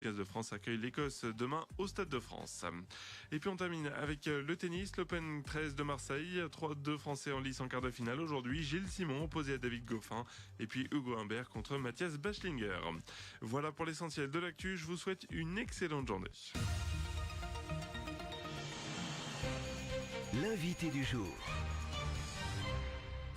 L'équipe de France accueille l'Écosse demain au Stade de France. Et puis on termine avec le tennis, l'Open 13 de Marseille. 2 Français en lice en quart de finale. Aujourd'hui, Gilles Simon opposé à David Goffin. Et puis Hugo Humbert contre Mathias Bachlinger. Voilà pour l'essentiel de l'actu. Je vous souhaite une excellente journée. L'invité du jour.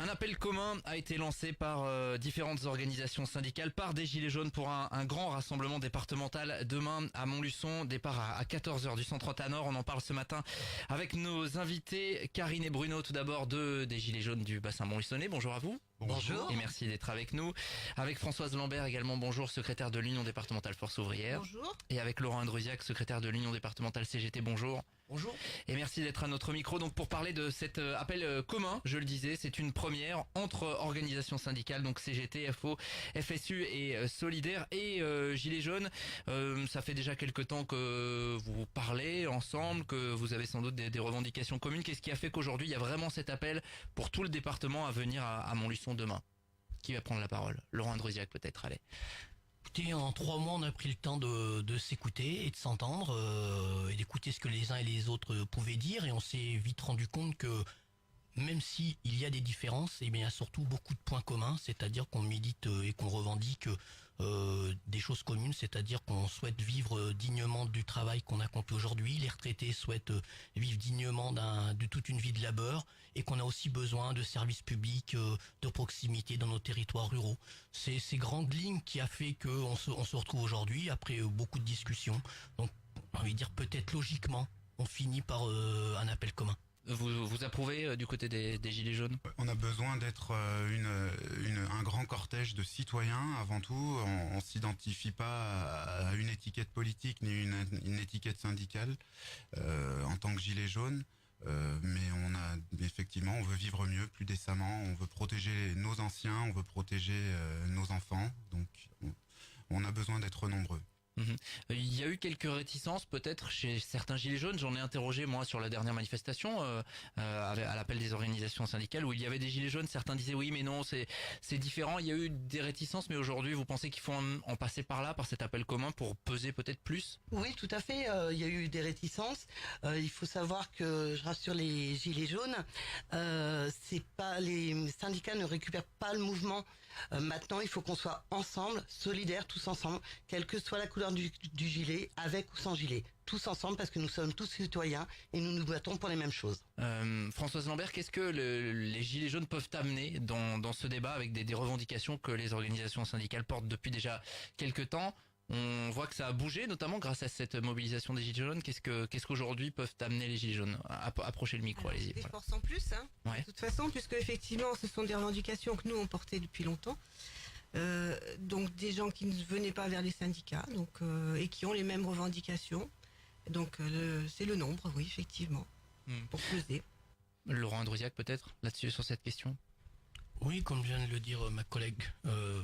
Un appel commun a été lancé par différentes organisations syndicales, par des Gilets jaunes pour un grand rassemblement départemental demain à Montluçon, départ à 14h du centre Tanor. On en parle ce matin avec nos invités, Karine et Bruno, tout d'abord des Gilets jaunes du bassin montluçonnais. Bonjour à vous. Bonjour. Et merci d'être avec nous. Avec Françoise Lambert également, bonjour, secrétaire de l'Union départementale Force ouvrière. Bonjour. Et avec Laurent Andrusiak, secrétaire de l'Union départementale CGT, bonjour. Bonjour. Et merci d'être à notre micro donc pour parler de cet appel commun. Je le disais, c'est une première entre organisations syndicales, donc CGT, FO, FSU et Solidaires et Gilets jaunes. Ça fait déjà quelque temps que vous parlez ensemble, que vous avez sans doute des revendications communes. Qu'est-ce qui a fait qu'aujourd'hui il y a vraiment cet appel pour tout le département à venir à Montluçon demain? Qui va prendre la parole? Laurent Andrusiak peut-être, allez. Écoutez, en 3 mois, on a pris le temps de s'écouter et de s'entendre et d'écouter ce que les uns et les autres pouvaient dire, et on s'est vite rendu compte que même si il y a des différences, eh bien, il y a surtout beaucoup de points communs, c'est-à-dire qu'on milite et qu'on revendique des choses communes, c'est-à-dire qu'on souhaite vivre dignement du travail qu'on accomplit aujourd'hui, les retraités souhaitent vivre dignement de toute une vie de labeur, et qu'on a aussi besoin de services publics de proximité dans nos territoires ruraux. C'est ces grandes lignes qui a fait qu'on se retrouve aujourd'hui après beaucoup de discussions. Donc, j'ai envie de dire, peut-être logiquement, on finit par un appel commun. Vous approuvez du côté des Gilets jaunes? On a besoin d'être un grand cortège de citoyens avant tout. On s'identifie pas à une étiquette politique ni une étiquette syndicale en tant que Gilets jaunes. Mais effectivement, on veut vivre mieux, plus décemment. On veut protéger nos anciens, on veut protéger nos enfants. Donc, on a besoin d'être nombreux. Il y a eu quelques réticences peut-être chez certains Gilets jaunes. J'en ai interrogé moi sur la dernière manifestation à l'appel des organisations syndicales où il y avait des Gilets jaunes. Certains disaient oui mais non, c'est différent. Il y a eu des réticences, mais aujourd'hui vous pensez qu'il faut en passer par là, par cet appel commun pour peser peut-être plus? Oui, tout à fait. Il y a eu des réticences. Il faut savoir que, je rassure les Gilets jaunes, c'est pas, les syndicats ne récupèrent pas le mouvement. Maintenant, il faut qu'on soit ensemble, solidaires, tous ensemble, quelle que soit la couleur du gilet, avec ou sans gilet. Tous ensemble, parce que nous sommes tous citoyens et nous nous battons pour les mêmes choses. Françoise Lambert, qu'est-ce que les Gilets jaunes peuvent amener dans ce débat avec des revendications que les organisations syndicales portent depuis déjà quelques temps? On voit que ça a bougé, notamment grâce à cette mobilisation des Gilets jaunes. Qu'est-ce qu'aujourd'hui peuvent amener les Gilets jaunes? Approchez le micro, allez-y. Des forces en plus, hein, Ouais. de toute façon, puisque effectivement, ce sont des revendications que nous on portait depuis longtemps. Donc des gens qui ne venaient pas vers les syndicats, et qui ont les mêmes revendications. Donc c'est le nombre, oui, effectivement, pour peser. Laurent Andrusiak peut-être là-dessus sur cette question? Oui, comme vient de le dire ma collègue,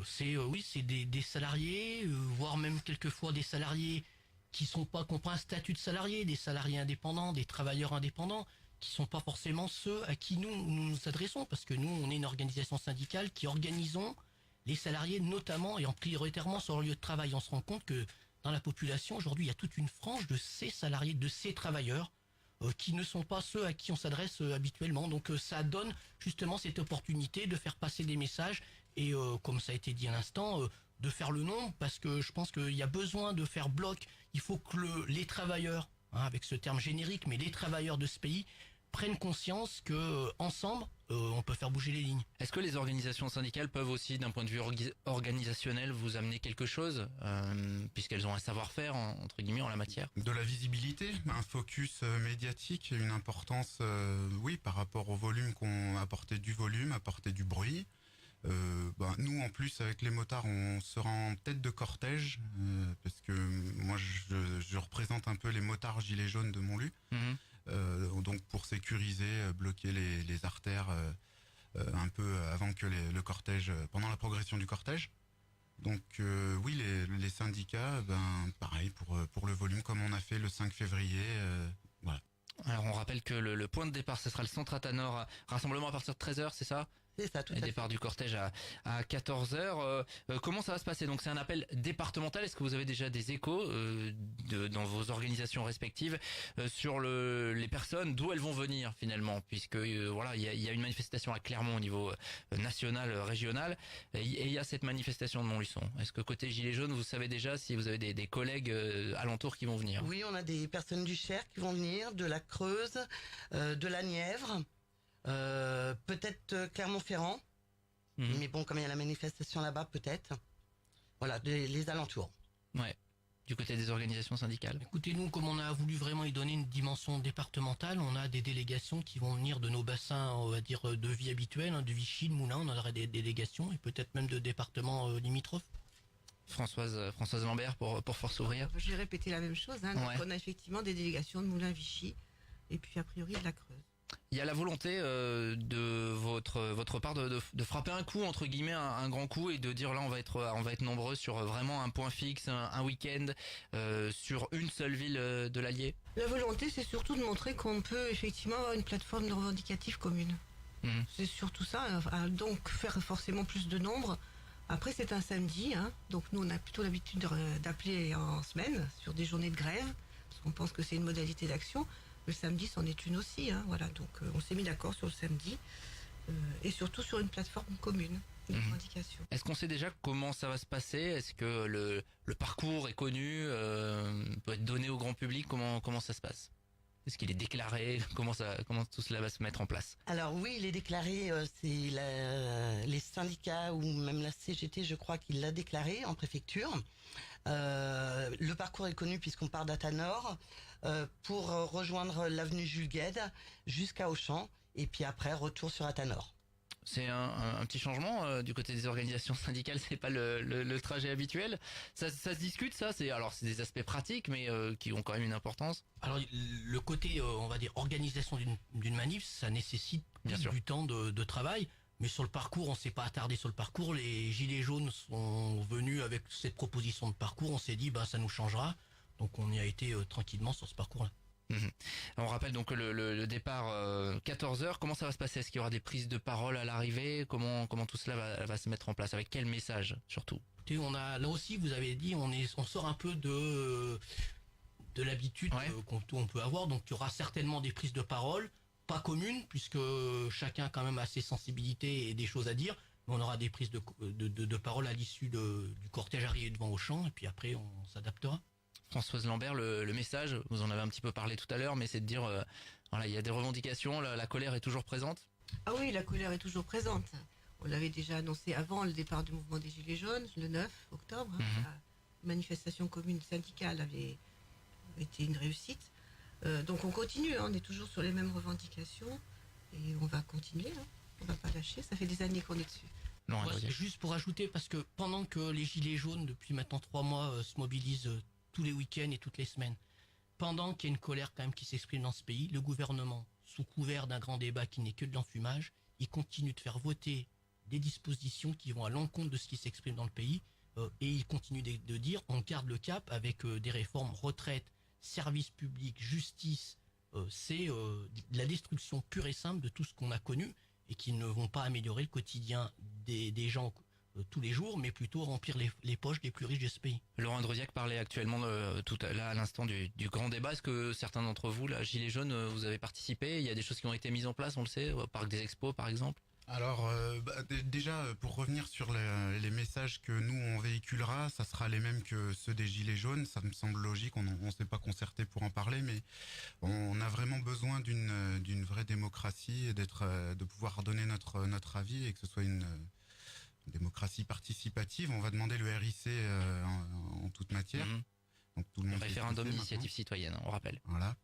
c'est des salariés, voire même quelquefois des salariés qui ont pas un statut de salarié, des salariés indépendants, des travailleurs indépendants, qui sont pas forcément ceux à qui nous nous adressons, parce que nous, on est une organisation syndicale qui organisons les salariés notamment et en prioritairement sur leur lieu de travail. On se rend compte que dans la population aujourd'hui, il y a toute une frange de ces salariés, de ces travailleurs qui ne sont pas ceux à qui on s'adresse habituellement. Donc ça donne justement cette opportunité de faire passer des messages et comme ça a été dit à l'instant, de faire le nombre, parce que je pense qu'il y a besoin de faire bloc. Il faut que les travailleurs, avec ce terme générique, mais les travailleurs de ce pays prennent conscience que ensemble on peut faire bouger les lignes. Est-ce que les organisations syndicales peuvent aussi, d'un point de vue organisationnel, vous amener quelque chose, puisqu'elles ont un savoir-faire, entre guillemets, en la matière? De la visibilité, un focus médiatique, une importance, oui, par rapport au volume qu'on apportait du volume, apporter du bruit. Nous, en plus, avec les motards, on sera en tête de cortège, parce que moi, je représente un peu les motards gilets jaunes de Montlu. Donc, pour sécuriser, bloquer les artères un peu avant que le cortège, pendant la progression du cortège. Donc, oui, les syndicats, pareil, pour le volume, comme on a fait le 5 février, voilà. Alors on rappelle que le point de départ, ce sera le centre Tanor, rassemblement à partir de 13h, c'est ça? C'est ça, tout Le à fait. départ du cortège à 14h. Comment ça va se passer? Donc c'est un appel départemental. Est-ce que vous avez déjà des échos dans vos organisations respectives sur les personnes, d'où elles vont venir finalement? Puisque voilà, il y a une manifestation à Clermont au niveau national, régional, et il y a cette manifestation de Montluçon. Est-ce que côté Gilets jaunes, vous savez déjà si vous avez des collègues alentours qui vont venir? Oui, on a des personnes du Cher qui vont venir, de la Creuse, de la Nièvre, peut-être Clermont-Ferrand. Mhm. Mais bon, comme il y a la manifestation là-bas, peut-être. Voilà, les alentours. Ouais. Du côté des organisations syndicales. Écoutez, nous, comme on a voulu vraiment y donner une dimension départementale, on a des délégations qui vont venir de nos bassins, on va dire, de vie habituelle, hein, de Vichy, de Moulins, on aurait des délégations, et peut-être même de départements limitrophes. Françoise Lambert pour Force Ouvrière. Je vais répéter la même chose. Hein. Donc, Ouais. on a effectivement des délégations de Moulins-Vichy et puis a priori de la Creuse. Il y a la volonté de votre part de frapper un coup, entre guillemets, un grand coup, et de dire là on va être nombreux sur vraiment un point fixe, un week-end sur une seule ville de l'Allier. La volonté, c'est surtout de montrer qu'on peut effectivement avoir une plateforme de revendicative commune. Mhm. C'est surtout ça. Donc faire forcément plus de nombre. Après, c'est un samedi, hein, donc nous on a plutôt l'habitude d'appeler en semaine sur des journées de grève, parce qu'on pense que c'est une modalité d'action. Le samedi, c'en est une aussi, hein, voilà. Donc on s'est mis d'accord sur le samedi et surtout sur une plateforme commune, une revendication. Est-ce qu'on sait déjà comment ça va se passer? Est-ce que le parcours est connu, peut être donné au grand public? Comment ça se passe? Est-ce qu'il est déclaré? Comment tout cela va se mettre en place? Alors oui, il est déclaré, c'est les syndicats ou même la CGT, je crois qu'il l'a déclaré en préfecture. Le parcours est connu puisqu'on part d'Atanor pour rejoindre l'avenue Jules Guesde jusqu'à Auchan et puis après retour sur Atanor. C'est un petit changement du côté des organisations syndicales, c'est pas le trajet habituel. Ça se discute, ça. C'est des aspects pratiques, mais qui ont quand même une importance. Alors, le côté, on va dire, organisation d'une manif, ça nécessite Bien sûr. du temps de travail. Mais sur le parcours, on s'est pas attardé sur le parcours. Les Gilets jaunes sont venus avec cette proposition de parcours. On s'est dit, bah, ça nous changera. Donc, on y a été tranquillement sur ce parcours-là. On rappelle donc que le départ 14h. Comment ça va se passer? Est-ce qu'il y aura des prises de parole à l'arrivée? Comment tout cela va se mettre en place? Avec quel message surtout? Écoutez, on a là aussi, vous avez dit, on sort un peu de l'habitude Ouais. qu'on peut avoir. Donc, il y aura certainement des prises de parole, pas communes, puisque chacun quand même a ses sensibilités et des choses à dire. Mais on aura des prises de parole à l'issue du cortège arrivé devant Auchan, et puis après, on s'adaptera. Françoise Lambert, le message, vous en avez un petit peu parlé tout à l'heure, mais c'est de dire, voilà, il y a des revendications, la colère est toujours présente. Ah oui, la colère est toujours présente. On l'avait déjà annoncé avant le départ du mouvement des Gilets jaunes, le 9 octobre. Hein. La manifestation commune syndicale avait été une réussite. Donc on continue, hein, on est toujours sur les mêmes revendications et on va continuer. Hein. On va pas lâcher, ça fait des années qu'on est dessus. Non, Ouais, c'est juste pour ajouter, parce que pendant que les Gilets jaunes, depuis maintenant 3 mois, se mobilisent tous les week-ends et toutes les semaines, pendant qu'il y a une colère quand même qui s'exprime dans ce pays, le gouvernement, sous couvert d'un grand débat qui n'est que de l'enfumage, il continue de faire voter des dispositions qui vont à l'encontre de ce qui s'exprime dans le pays, et il continue de dire on garde le cap avec des réformes retraite, services publics, justice. C'est de la destruction pure et simple de tout ce qu'on a connu et qui ne vont pas améliorer le quotidien des gens tous les jours, mais plutôt remplir les poches des plus riches de ce pays. Laurent Androsiak parlait actuellement là à l'instant du grand débat. Est-ce que certains d'entre vous, là, Gilets jaunes, vous avez participé? Il y a des choses qui ont été mises en place, on le sait, au Parc des Expos par exemple. Alors déjà pour revenir sur les messages que nous on véhiculera, ça sera les mêmes que ceux des Gilets jaunes, ça me semble logique, on s'est pas concerté pour en parler, mais on a vraiment besoin d'une vraie démocratie et de pouvoir donner notre avis et que ce soit une démocratie participative. On va demander le RIC en toute matière. Donc tout le monde Référendum sait d'initiative citoyenne, on rappelle. voilà.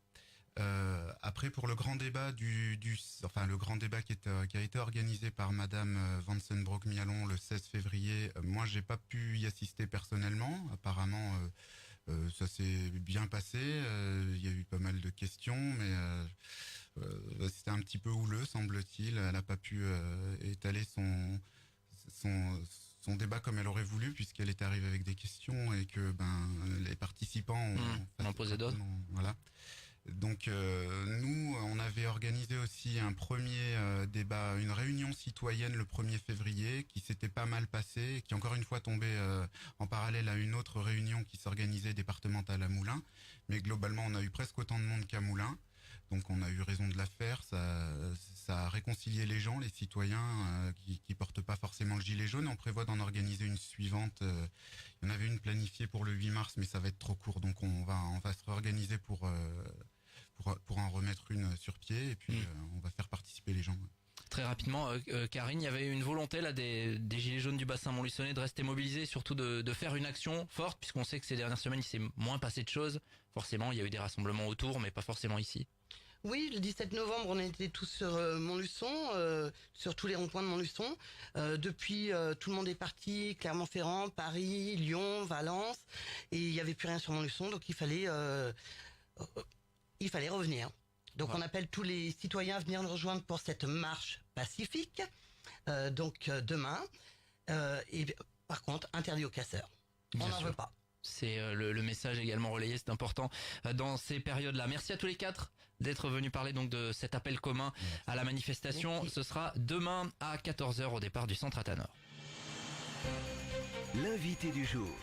Après pour le grand débat le grand débat qui a été organisé par Madame Vansenbroek-Mialon le 16 février, moi j'ai pas pu y assister personnellement. Apparemment ça s'est bien passé. Il y a eu pas mal de questions, mais c'était un petit peu houleux semble-t-il. Elle a pas pu étaler son débat comme elle aurait voulu puisqu'elle est arrivée avec des questions et que les participants ont posé d'autres. Voilà. Donc nous, on avait organisé aussi un premier débat, une réunion citoyenne le 1er février qui s'était pas mal passée, et qui encore une fois tombait en parallèle à une autre réunion qui s'organisait départementale à Moulins. Mais globalement, on a eu presque autant de monde qu'à Moulins. Donc on a eu raison de la faire, ça a réconcilié les gens, les citoyens qui portent pas forcément le gilet jaune. On prévoit d'en organiser une suivante. Il y en avait une planifiée pour le 8 mars, mais ça va être trop court, donc on va se réorganiser pour en remettre une sur pied, et puis on va faire participer les gens. Très rapidement, Karine, il y avait une volonté là des Gilets jaunes du bassin montluçonnais de rester mobilisés, surtout de faire une action forte, puisqu'on sait que ces dernières semaines il s'est moins passé de choses. Forcément, il y a eu des rassemblements autour, mais pas forcément ici. Oui, le 17 novembre, on était tous sur Montluçon, sur tous les ronds-points de Montluçon. Depuis, tout le monde est parti, Clermont-Ferrand, Paris, Lyon, Valence, et il n'y avait plus rien sur Montluçon, donc il fallait revenir. Donc on appelle tous les citoyens à venir nous rejoindre pour cette marche pacifique, demain. Et par contre, interdit aux casseurs. Bien On n'en sûr. veut pas. C'est le message également relayé, c'est important dans ces périodes-là. Merci à tous les quatre d'être venus parler donc de cet appel commun à la manifestation. Merci. Ce sera demain à 14h au départ du centre Athanor. L'invité du jour.